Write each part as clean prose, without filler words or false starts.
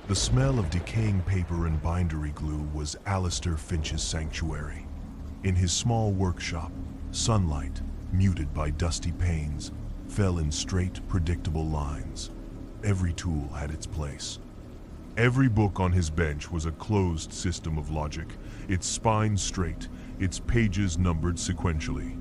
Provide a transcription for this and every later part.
The smell of decaying paper and bindery glue was Alistair Finch's sanctuary. In his small workshop, sunlight, muted by dusty panes, fell in straight, predictable lines. Every tool had its place. Every book on his bench was a closed system of logic, its spine straight, its pages numbered sequentially.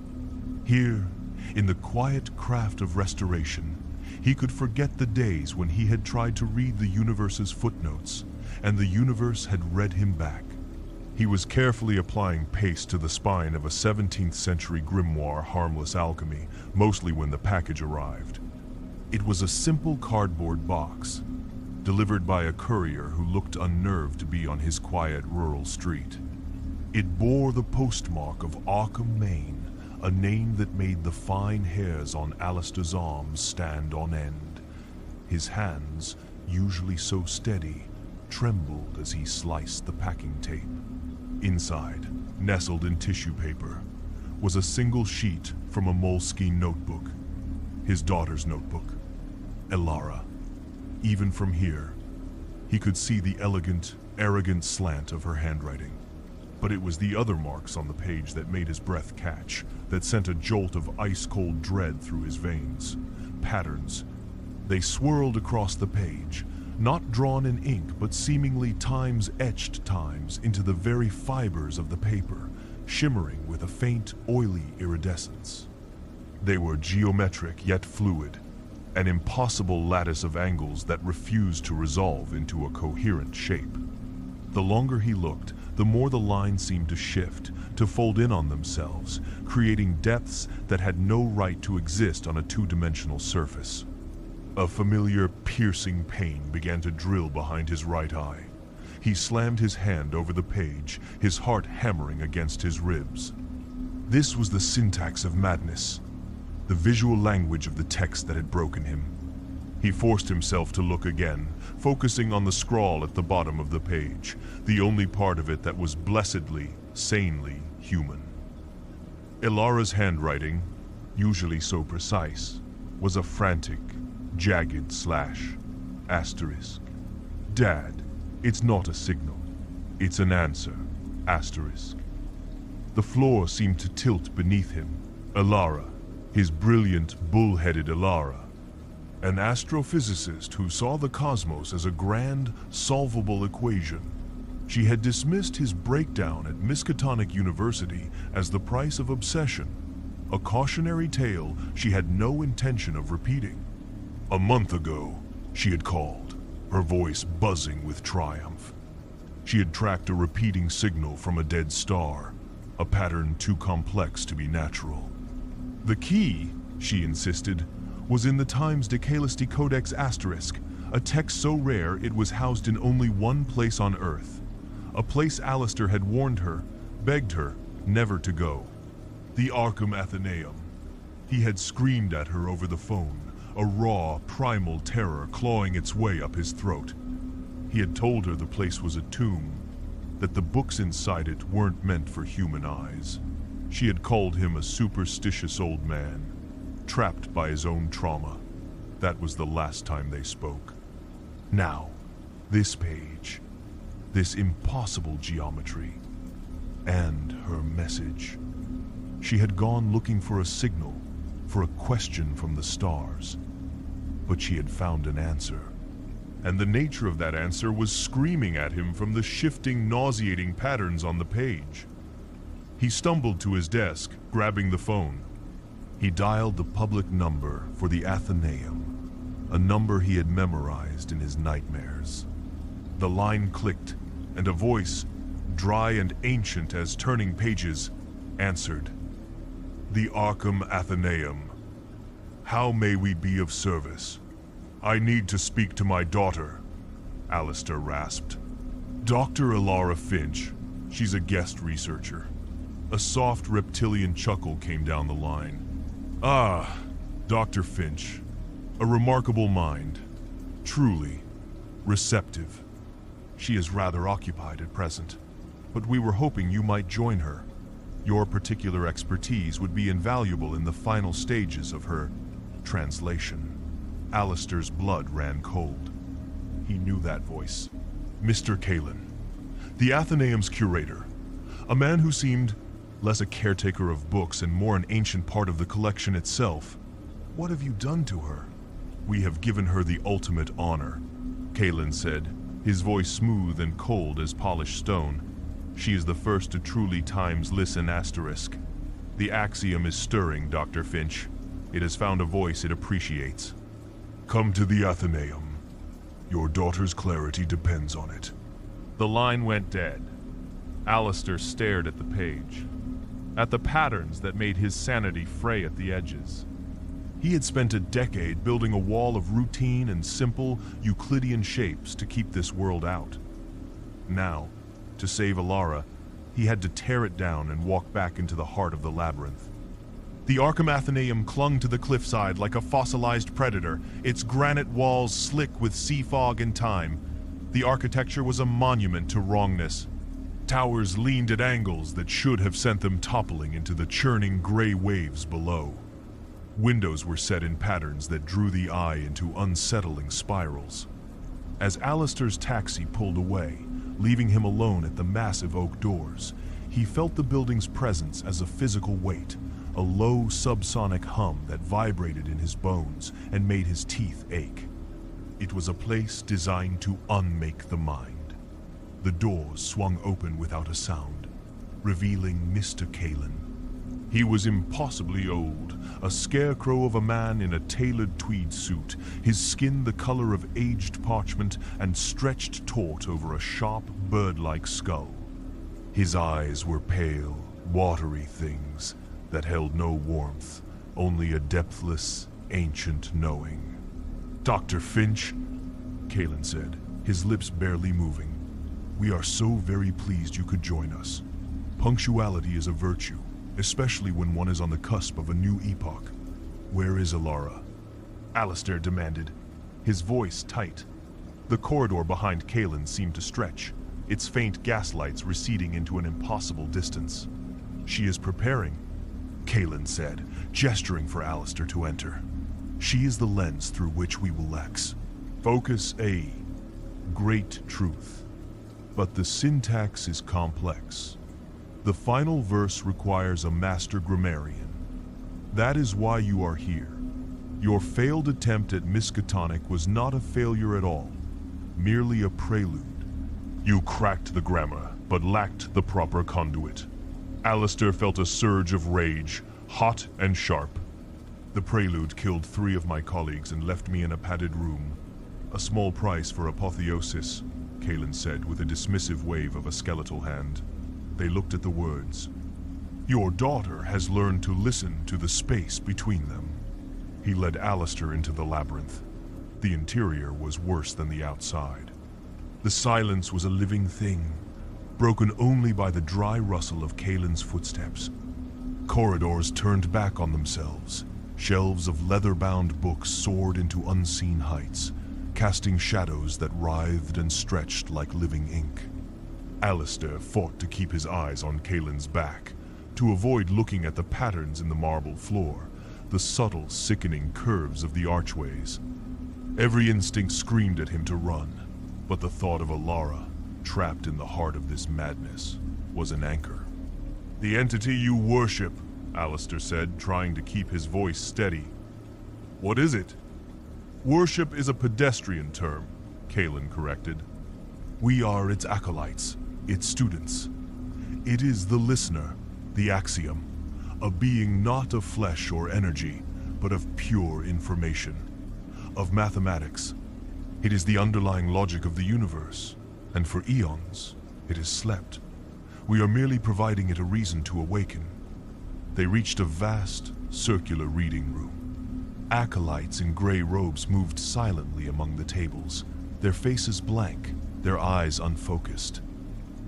Here, in the quiet craft of restoration, he could forget the days when he had tried to read the universe's footnotes, and the universe had read him back. He was carefully applying paste to the spine of a 17th century grimoire, Harmless Alchemy, mostly when the package arrived. It was a simple cardboard box, delivered by a courier who looked unnerved to be on his quiet rural street. It bore the postmark of Arkham, Maine, a name that made the fine hairs on Alistair's arms stand on end. His hands, usually so steady, trembled as he sliced the packing tape. Inside, nestled in tissue paper, was a single sheet from a moleskin notebook. His daughter's notebook, Elara. Even from here, he could see the elegant, arrogant slant of her handwriting. But it was the other marks on the page that made his breath catch, that sent a jolt of ice-cold dread through his veins. Patterns. They swirled across the page, not drawn in ink, but seemingly etched times into the very fibers of the paper, shimmering with a faint, oily iridescence. They were geometric yet fluid, an impossible lattice of angles that refused to resolve into a coherent shape. The longer he looked, the more the lines seemed to shift, to fold in on themselves, creating depths that had no right to exist on a two-dimensional surface. A familiar, piercing pain began to drill behind his right eye. He slammed his hand over the page, his heart hammering against his ribs. This was the syntax of madness, the visual language of the text that had broken him. He forced himself to look again, focusing on the scrawl at the bottom of the page, the only part of it that was blessedly, sanely human. Elara's handwriting, usually so precise, was a frantic, jagged slash, asterisk. Dad, it's not a signal. It's an answer, asterisk. The floor seemed to tilt beneath him. Elara, his brilliant, bull-headed Elara, an astrophysicist who saw the cosmos as a grand, solvable equation. She had dismissed his breakdown at Miskatonic University as the price of obsession, a cautionary tale she had no intention of repeating. A month ago, she had called, her voice buzzing with triumph. She had tracked a repeating signal from a dead star, a pattern too complex to be natural. The key, she insisted, was in the Times Decalusty Codex Asterisk, a text so rare it was housed in only one place on Earth, a place Alistair had warned her, begged her, never to go. The Arkham Athenaeum. He had screamed at her over the phone, a raw, primal terror clawing its way up his throat. He had told her the place was a tomb, that the books inside it weren't meant for human eyes. She had called him a superstitious old man, trapped by his own trauma. That was the last time they spoke. Now, this page, this impossible geometry, and her message. She had gone looking for a signal, for a question from the stars. But she had found an answer. And the nature of that answer was screaming at him from the shifting, nauseating patterns on the page. He stumbled to his desk, grabbing the phone. He dialed the public number for the Athenaeum, a number he had memorized in his nightmares. The line clicked, and a voice, dry and ancient as turning pages, answered. The Arkham Athenaeum. How may we be of service? I need to speak to my daughter, Alistair rasped. Dr. Elara Finch. She's a guest researcher. A soft reptilian chuckle came down the line. Ah, Dr. Finch. A remarkable mind. Truly. Receptive. She is rather occupied at present, but we were hoping you might join her. Your particular expertise would be invaluable in the final stages of her translation. Alistair's blood ran cold. He knew that voice. Mr. Kalen, the Athenaeum's curator, a man who seemed less a caretaker of books and more an ancient part of the collection itself. What have you done to her? We have given her the ultimate honor, Kalen said, his voice smooth and cold as polished stone. She is the first to truly times listen asterisk. The axiom is stirring, Dr. Finch. It has found a voice it appreciates. Come to the Athenaeum. Your daughter's clarity depends on it. The line went dead. Alistair stared at the page, at the patterns that made his sanity fray at the edges. He had spent a decade building a wall of routine and simple Euclidean shapes to keep this world out. Now, to save Alara, he had to tear it down and walk back into the heart of the labyrinth. The Arkham Athenaeum clung to the cliffside like a fossilized predator, its granite walls slick with sea fog and time. The architecture was a monument to wrongness. Towers leaned at angles that should have sent them toppling into the churning gray waves below. Windows were set in patterns that drew the eye into unsettling spirals. As Alistair's taxi pulled away, leaving him alone at the massive oak doors, he felt the building's presence as a physical weight, a low subsonic hum that vibrated in his bones and made his teeth ache. It was a place designed to unmake the mind. The doors swung open without a sound, revealing Mr. Kalen. He was impossibly old, a scarecrow of a man in a tailored tweed suit, his skin the color of aged parchment and stretched taut over a sharp, bird-like skull. His eyes were pale, watery things that held no warmth, only a depthless, ancient knowing. Dr. Finch, Kalen said, his lips barely moving. We are so very pleased you could join us. Punctuality is a virtue, especially when one is on the cusp of a new epoch. Where is Alara? Alistair demanded, his voice tight. The corridor behind Kalen seemed to stretch, its faint gaslights receding into an impossible distance. She is preparing, Kalen said, gesturing for Alistair to enter. She is the lens through which we will X. Focus A. Great truth. But the syntax is complex. The final verse requires a master grammarian. That is why you are here. Your failed attempt at Miskatonic was not a failure at all, merely a prelude. You cracked the grammar, but lacked the proper conduit. Alistair felt a surge of rage, hot and sharp. The prelude killed 3 of my colleagues and left me in a padded room. A small price for apotheosis, Kalen said with a dismissive wave of a skeletal hand. They looked at the words. Your daughter has learned to listen to the space between them. He led Alistair into the labyrinth. The interior was worse than the outside. The silence was a living thing, broken only by the dry rustle of Kalen's footsteps. Corridors turned back on themselves. Shelves of leather-bound books soared into unseen heights, casting shadows that writhed and stretched like living ink. Alistair fought to keep his eyes on Kalen's back, to avoid looking at the patterns in the marble floor, the subtle, sickening curves of the archways. Every instinct screamed at him to run, but the thought of Alara, trapped in the heart of this madness, was an anchor. The entity you worship, Alistair said, trying to keep his voice steady. What is it? Worship is a pedestrian term, Kalen corrected. We are its acolytes, its students. It is the listener, the axiom, a being not of flesh or energy, but of pure information, of mathematics. It is the underlying logic of the universe, and for eons, it has slept. We are merely providing it a reason to awaken. They reached a vast, circular reading room. Acolytes in gray robes moved silently among the tables, their faces blank, their eyes unfocused.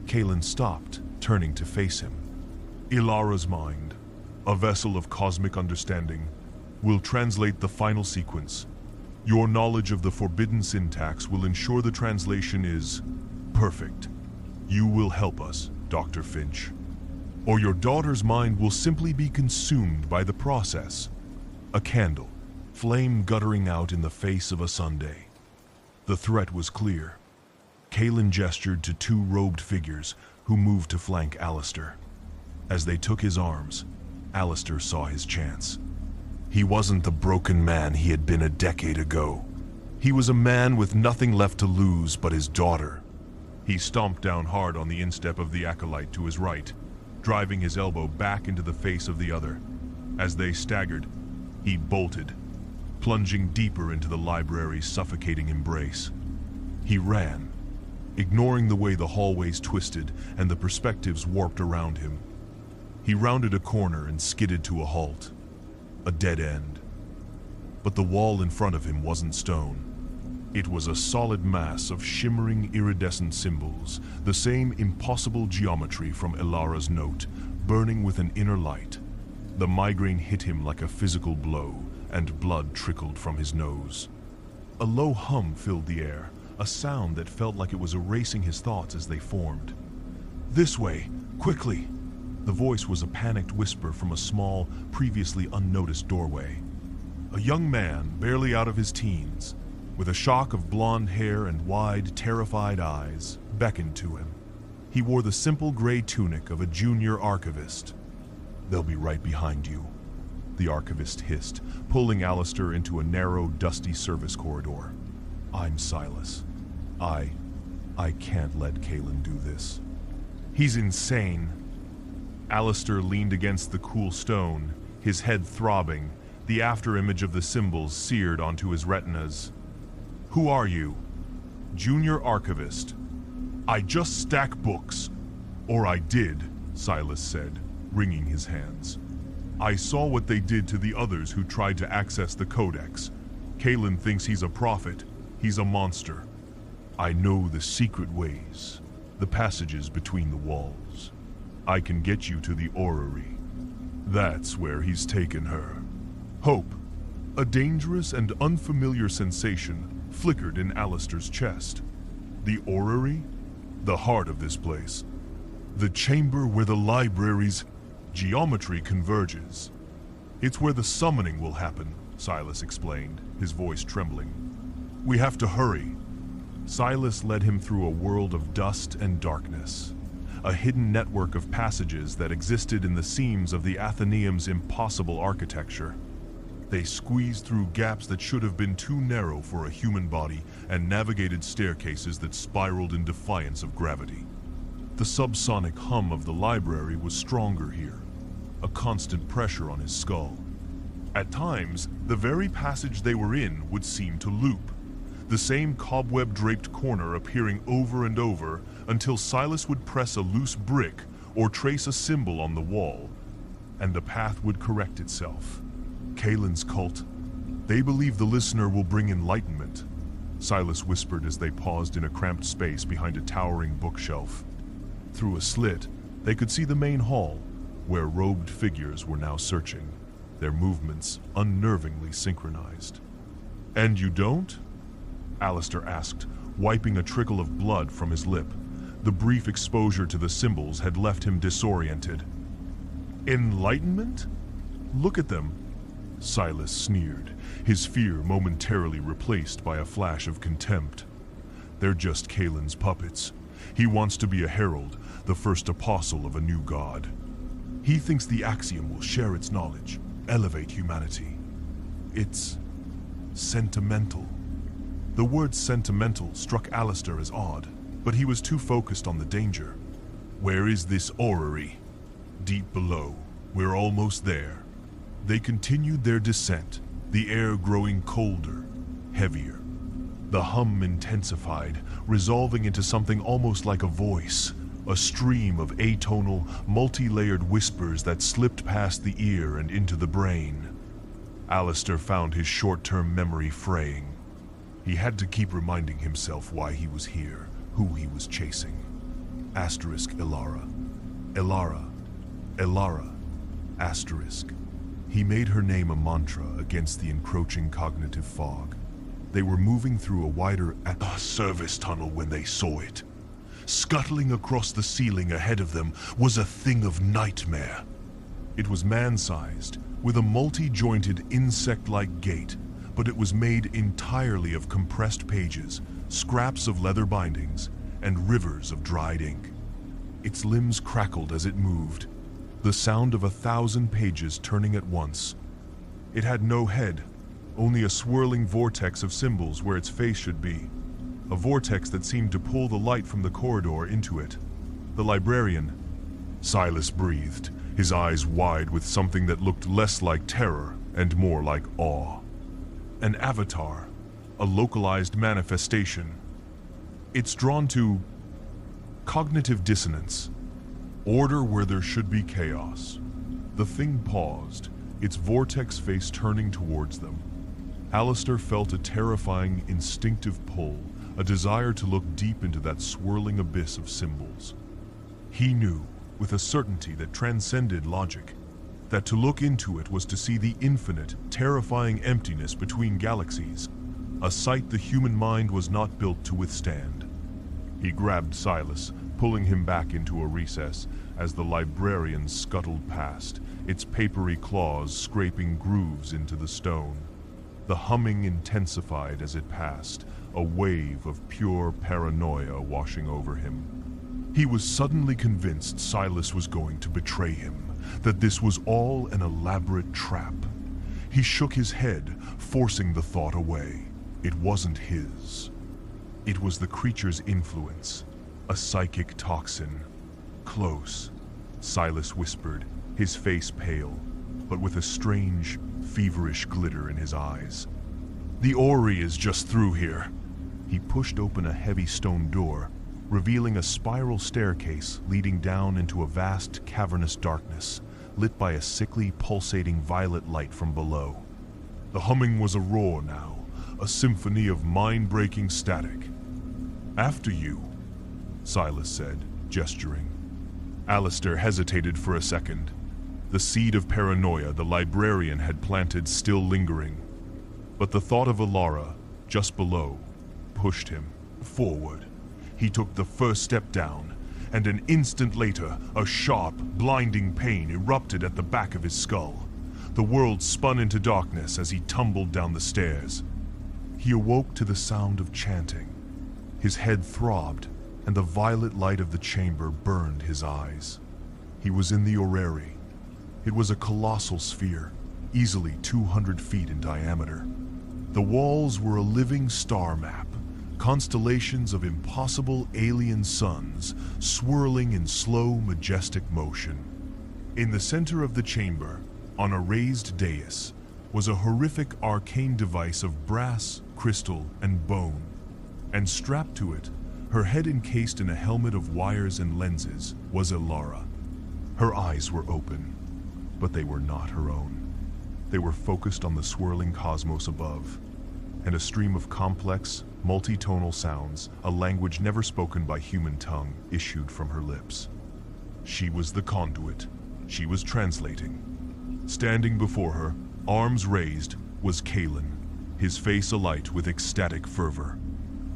Kalen stopped, turning to face him. Ilara's mind, a vessel of cosmic understanding, will translate the final sequence. Your knowledge of the forbidden syntax will ensure the translation is perfect. You will help us, Dr. Finch. Or your daughter's mind will simply be consumed by the process. A candle, flame guttering out in the face of a Sunday. The threat was clear. Kalen gestured to two robed figures who moved to flank Alistair. As they took his arms, Alistair saw his chance. He wasn't the broken man he had been a decade ago. He was a man with nothing left to lose but his daughter. He stomped down hard on the instep of the acolyte to his right, driving his elbow back into the face of the other. As they staggered, he bolted, plunging deeper into the library's suffocating embrace. He ran, ignoring the way the hallways twisted and the perspectives warped around him. He rounded a corner and skidded to a halt, a dead end. But the wall in front of him wasn't stone. It was a solid mass of shimmering iridescent symbols, the same impossible geometry from Ilara's note, burning with an inner light. The migraine hit him like a physical blow, and blood trickled from his nose. A low hum filled the air, a sound that felt like it was erasing his thoughts as they formed. "This way, quickly!" The voice was a panicked whisper from a small, previously unnoticed doorway. A young man, barely out of his teens, with a shock of blonde hair and wide, terrified eyes, beckoned to him. He wore the simple gray tunic of a junior archivist. "They'll be right behind you," the archivist hissed, pulling Alistair into a narrow, dusty service corridor. "I'm Silas. I can't let Kalen do this. He's insane." Alistair leaned against the cool stone, his head throbbing, the afterimage of the symbols seared onto his retinas. "Who are you?" "Junior archivist." "I just stack books." "Or I did," Silas said, wringing his hands. "I saw what they did to the others who tried to access the codex. Kalen thinks he's a prophet. He's a monster. I know the secret ways, the passages between the walls. I can get you to the orrery. That's where he's taken her." Hope, a dangerous and unfamiliar sensation, flickered in Alistair's chest. The orrery? The heart of this place. The chamber where the library's geometry converges. "It's where the summoning will happen," Silas explained, his voice trembling. "We have to hurry." Silas led him through a world of dust and darkness, a hidden network of passages that existed in the seams of the Athenaeum's impossible architecture. They squeezed through gaps that should have been too narrow for a human body and navigated staircases that spiraled in defiance of gravity. The subsonic hum of the library was stronger here, a constant pressure on his skull. At times, the very passage they were in would seem to loop, the same cobweb-draped corner appearing over and over until Silas would press a loose brick or trace a symbol on the wall, and the path would correct itself. Kalen's cult. They believe the listener will bring enlightenment, Silas whispered as they paused in a cramped space behind a towering bookshelf. Through a slit, they could see the main hall, where robed figures were now searching, their movements unnervingly synchronized. "And you don't?" Alistair asked, wiping a trickle of blood from his lip. The brief exposure to the symbols had left him disoriented. "Enlightenment? Look at them," Silas sneered, his fear momentarily replaced by a flash of contempt. "They're just Kalen's puppets. He wants to be a herald, the first apostle of a new god. He thinks the axiom will share its knowledge, elevate humanity. It's sentimental." The word sentimental struck Alistair as odd, but he was too focused on the danger. "Where is this orrery?" "Deep below. We're almost there." They continued their descent, the air growing colder, heavier. The hum intensified, resolving into something almost like a voice, a stream of atonal, multi-layered whispers that slipped past the ear and into the brain. Alistair found his short-term memory fraying. He had to keep reminding himself why he was here, who he was chasing. Asterisk Ilara. Ilara. Ilara. Asterisk. He made her name a mantra against the encroaching cognitive fog. They were moving through a wider service tunnel when they saw it. Scuttling across the ceiling ahead of them was a thing of nightmare. It was man-sized, with a multi-jointed insect-like gait, but it was made entirely of compressed pages, scraps of leather bindings, and rivers of dried ink. Its limbs crackled as it moved, the sound of 1,000 pages turning at once. It had no head, only a swirling vortex of symbols where its face should be. A vortex that seemed to pull the light from the corridor into it. The librarian. Silas breathed, his eyes wide with something that looked less like terror and more like awe. An avatar, a localized manifestation. It's drawn to cognitive dissonance, order where there should be chaos. The thing paused, its vortex face turning towards them. Alistair felt a terrifying, instinctive pull, a desire to look deep into that swirling abyss of symbols. He knew, with a certainty that transcended logic, that to look into it was to see the infinite, terrifying emptiness between galaxies, a sight the human mind was not built to withstand. He grabbed Silas, pulling him back into a recess as the librarian scuttled past, its papery claws scraping grooves into the stone. The humming intensified as it passed, a wave of pure paranoia washing over him. He was suddenly convinced Silas was going to betray him, that this was all an elaborate trap. He shook his head, forcing the thought away. It wasn't his. It was the creature's influence, a psychic toxin. Close, Silas whispered, his face pale, but with a strange, feverish glitter in his eyes. The Ori is just through here. He pushed open a heavy stone door, revealing a spiral staircase leading down into a vast, cavernous darkness, lit by a sickly, pulsating violet light from below. The humming was a roar now, a symphony of mind-breaking static. After you, Silas said, gesturing. Alistair hesitated for a second, the seed of paranoia the librarian had planted still lingering. But the thought of Alara, just below, pushed him forward. He took the first step down, and an instant later, a sharp, blinding pain erupted at the back of his skull. The world spun into darkness as he tumbled down the stairs. He awoke to the sound of chanting. His head throbbed, and the violet light of the chamber burned his eyes. He was in the orrery. It was a colossal sphere, easily 200 feet in diameter. The walls were a living star map, constellations of impossible alien suns swirling in slow, majestic motion. In the center of the chamber, on a raised dais, was a horrific arcane device of brass, crystal, and bone. And strapped to it, her head encased in a helmet of wires and lenses, was Alara. Her eyes were open, but they were not her own. They were focused on the swirling cosmos above, and a stream of complex, multi-tonal sounds, a language never spoken by human tongue, issued from her lips. She was the conduit. She was translating. Standing before her, arms raised, was Kalen, his face alight with ecstatic fervor.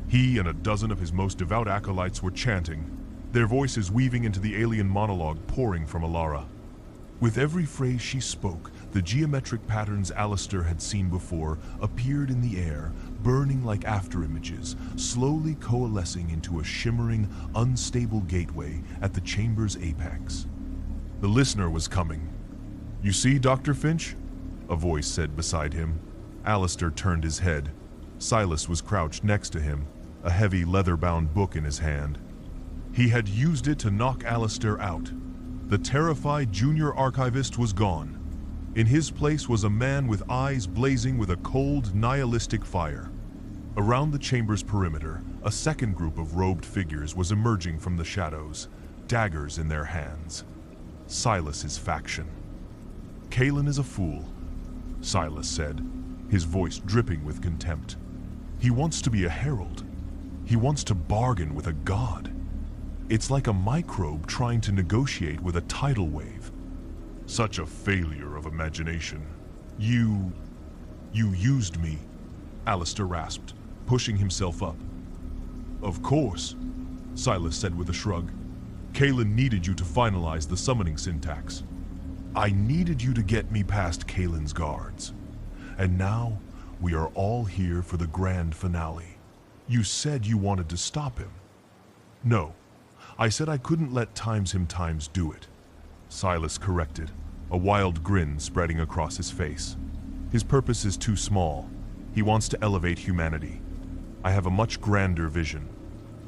He and a dozen of his most devout acolytes were chanting, their voices weaving into the alien monologue pouring from Alara. With every phrase she spoke, the geometric patterns Alistair had seen before appeared in the air, burning like afterimages, slowly coalescing into a shimmering, unstable gateway at the chamber's apex. The listener was coming. "You see, Dr. Finch?" a voice said beside him. Alistair turned his head. Silas was crouched next to him, a heavy leather-bound book in his hand. He had used it to knock Alistair out. The terrified junior archivist was gone. In his place was a man with eyes blazing with a cold, nihilistic fire. Around the chamber's perimeter, a second group of robed figures was emerging from the shadows, daggers in their hands. Silas's faction. "Kalen is a fool," Silas said, his voice dripping with contempt. "He wants to be a herald. He wants to bargain with a god. It's like a microbe trying to negotiate with a tidal wave. Such a failure of imagination. You used me," Alistair rasped, pushing himself up. "Of course," Silas said with a shrug. "Kalen needed you to finalize the summoning syntax. I needed you to get me past Kalen's guards. And now, we are all here for the grand finale. You said you wanted to stop him. No, I said I couldn't let times do it. Silas corrected, a wild grin spreading across his face. His purpose is too small. He wants to elevate humanity. I have a much grander vision.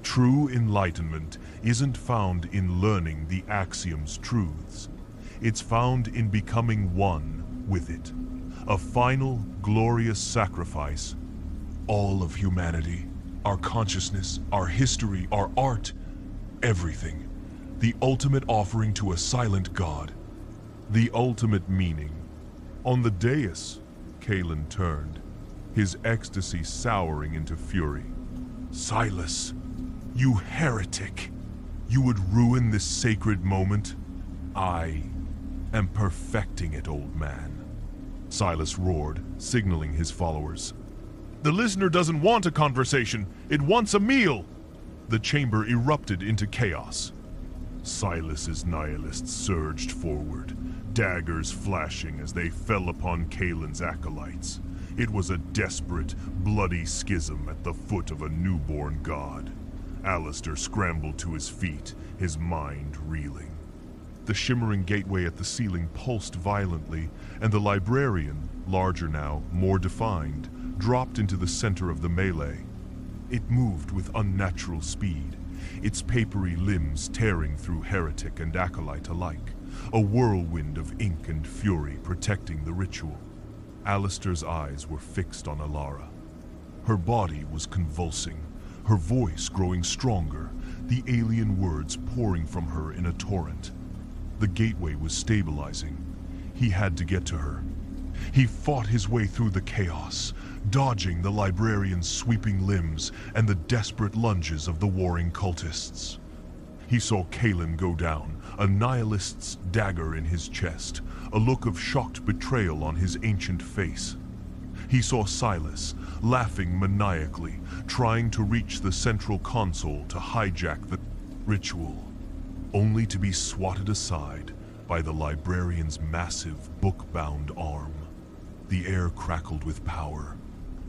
True enlightenment isn't found in learning the axiom's truths. It's found in becoming one with it. A final, glorious sacrifice. All of humanity, our consciousness, our history, our art, everything. The ultimate offering to a silent god. The ultimate meaning. On the dais, Kalen turned, his ecstasy souring into fury. Silas, you heretic! You would ruin this sacred moment? I am perfecting it, old man. Silas roared, signaling his followers. The listener doesn't want a conversation, it wants a meal! The chamber erupted into chaos. Silas's nihilists surged forward, daggers flashing as they fell upon Kalen's acolytes. It was a desperate, bloody schism at the foot of a newborn god. Alistair scrambled to his feet, his mind reeling. The shimmering gateway at the ceiling pulsed violently, and the librarian, larger now, more defined, dropped into the center of the melee. It moved with unnatural speed, its papery limbs tearing through heretic and acolyte alike, a whirlwind of ink and fury protecting the ritual. Alistair's eyes were fixed on Alara. Her body was convulsing, her voice growing stronger, the alien words pouring from her in a torrent. The gateway was stabilizing. He had to get to her. He fought his way through the chaos, dodging the librarian's sweeping limbs and the desperate lunges of the warring cultists. He saw Kalen go down, a nihilist's dagger in his chest, a look of shocked betrayal on his ancient face. He saw Silas, laughing maniacally, trying to reach the central console to hijack the ritual, only to be swatted aside by the librarian's massive, book-bound arm. The air crackled with power.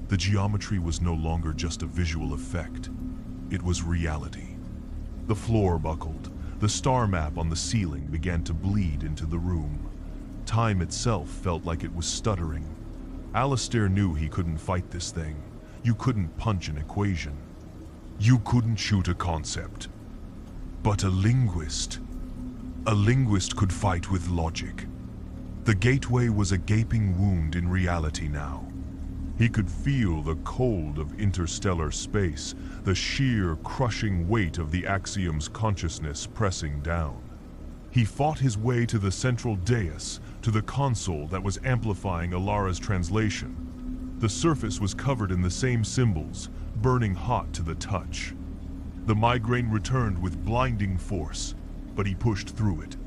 The geometry was no longer just a visual effect. It was reality. The floor buckled. The star map on the ceiling began to bleed into the room. Time itself felt like it was stuttering. Alistair knew he couldn't fight this thing. You couldn't punch an equation. You couldn't shoot a concept. But a linguist could fight with logic. The gateway was a gaping wound in reality now. He could feel the cold of interstellar space, the sheer, crushing weight of the axiom's consciousness pressing down. He fought his way to the central dais, to the console that was amplifying Alara's translation. The surface was covered in the same symbols, burning hot to the touch. The migraine returned with blinding force, but he pushed through it.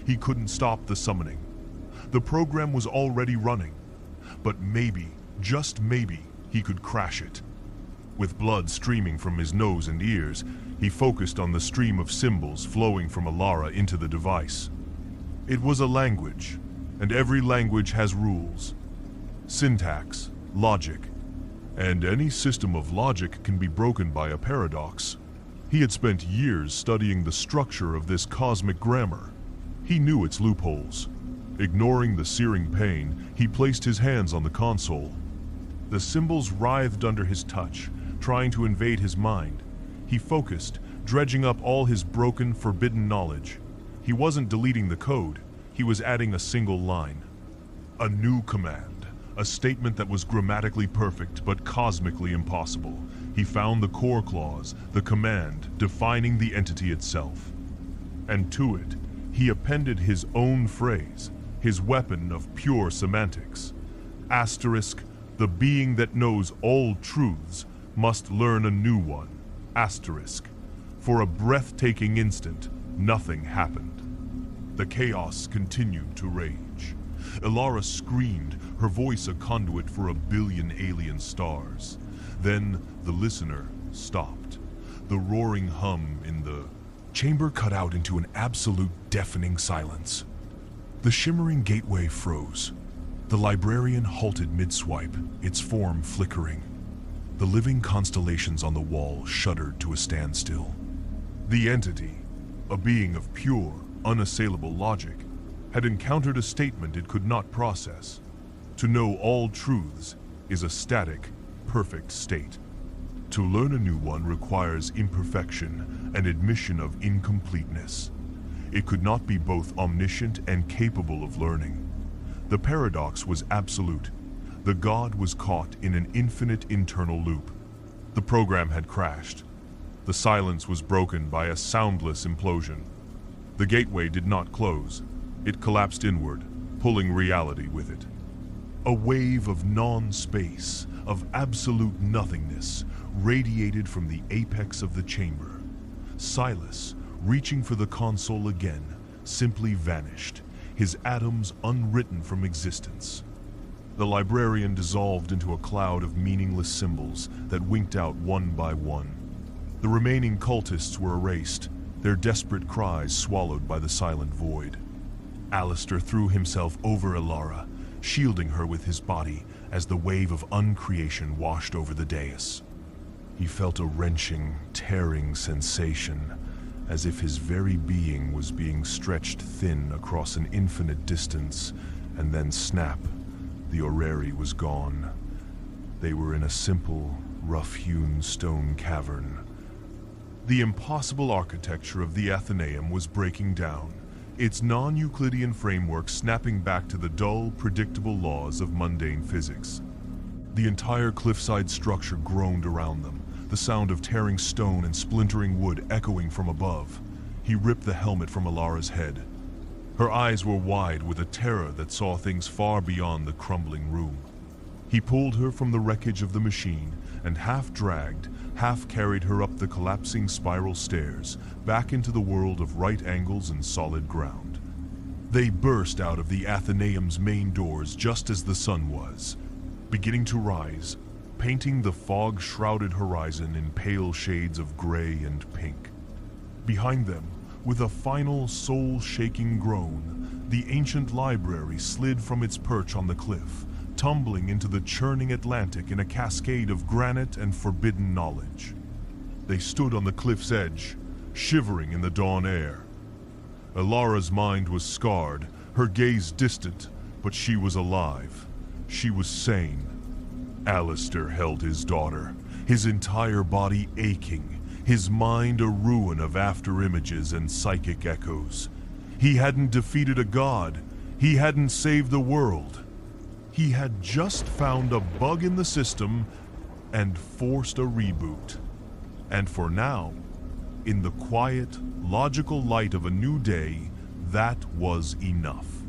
He couldn't stop the summoning. The program was already running, but maybe, just maybe, he could crash it. With blood streaming from his nose and ears, he focused on the stream of symbols flowing from Alara into the device. It was a language, and every language has rules. Syntax, logic, and any system of logic can be broken by a paradox. He had spent years studying the structure of this cosmic grammar. He knew its loopholes. Ignoring the searing pain, he placed his hands on the console. The symbols writhed under his touch, trying to invade his mind. He focused, dredging up all his broken, forbidden knowledge. He wasn't deleting the code, he was adding a single line. A new command, a statement that was grammatically perfect but cosmically impossible. He found the core clause, the command, defining the entity itself. And to it, he appended his own phrase, his weapon of pure semantics. Asterisk, the being that knows all truths must learn a new one. Asterisk. For a breathtaking instant, nothing happened. The chaos continued to rage. Alara screamed, her voice a conduit for a billion alien stars. Then the listener stopped. The roaring hum in the chamber cut out into an absolute deafening silence. The shimmering gateway froze. The librarian halted mid-swipe, its form flickering. The living constellations on the wall shuddered to a standstill. The entity, a being of pure, unassailable logic, had encountered a statement it could not process. To know all truths is a static, perfect state. To learn a new one requires imperfection and admission of incompleteness. It could not be both omniscient and capable of learning. The paradox was absolute. The god was caught in an infinite internal loop. The program had crashed. The silence was broken by a soundless implosion. The gateway did not close. It collapsed inward, pulling reality with it. A wave of non-space, of absolute nothingness, radiated from the apex of the chamber. Silas, reaching for the console again, simply vanished, his atoms unwritten from existence. The librarian dissolved into a cloud of meaningless symbols that winked out one by one. The remaining cultists were erased, their desperate cries swallowed by the silent void. Alistair threw himself over Alara, shielding her with his body as the wave of uncreation washed over the dais. He felt a wrenching, tearing sensation, as if his very being was being stretched thin across an infinite distance, and then snap, the orrery was gone. They were in a simple, rough-hewn stone cavern. The impossible architecture of the Athenaeum was breaking down, its non-Euclidean framework snapping back to the dull, predictable laws of mundane physics. The entire cliffside structure groaned around them, the sound of tearing stone and splintering wood echoing from above. He ripped the helmet from Alara's head. Her eyes were wide with a terror that saw things far beyond the crumbling room. He pulled her from the wreckage of the machine and half-dragged, half-carried her up the collapsing spiral stairs, back into the world of right angles and solid ground. They burst out of the Athenaeum's main doors just as the sun was, beginning to rise, painting the fog-shrouded horizon in pale shades of gray and pink. Behind them, with a final soul-shaking groan, the ancient library slid from its perch on the cliff, tumbling into the churning Atlantic in a cascade of granite and forbidden knowledge. They stood on the cliff's edge, shivering in the dawn air. Alara's mind was scarred, her gaze distant, but she was alive. She was sane. Alistair held his daughter, his entire body aching, his mind a ruin of after-images and psychic echoes. He hadn't defeated a god. He hadn't saved the world. He had just found a bug in the system and forced a reboot. And for now, in the quiet, logical light of a new day, that was enough.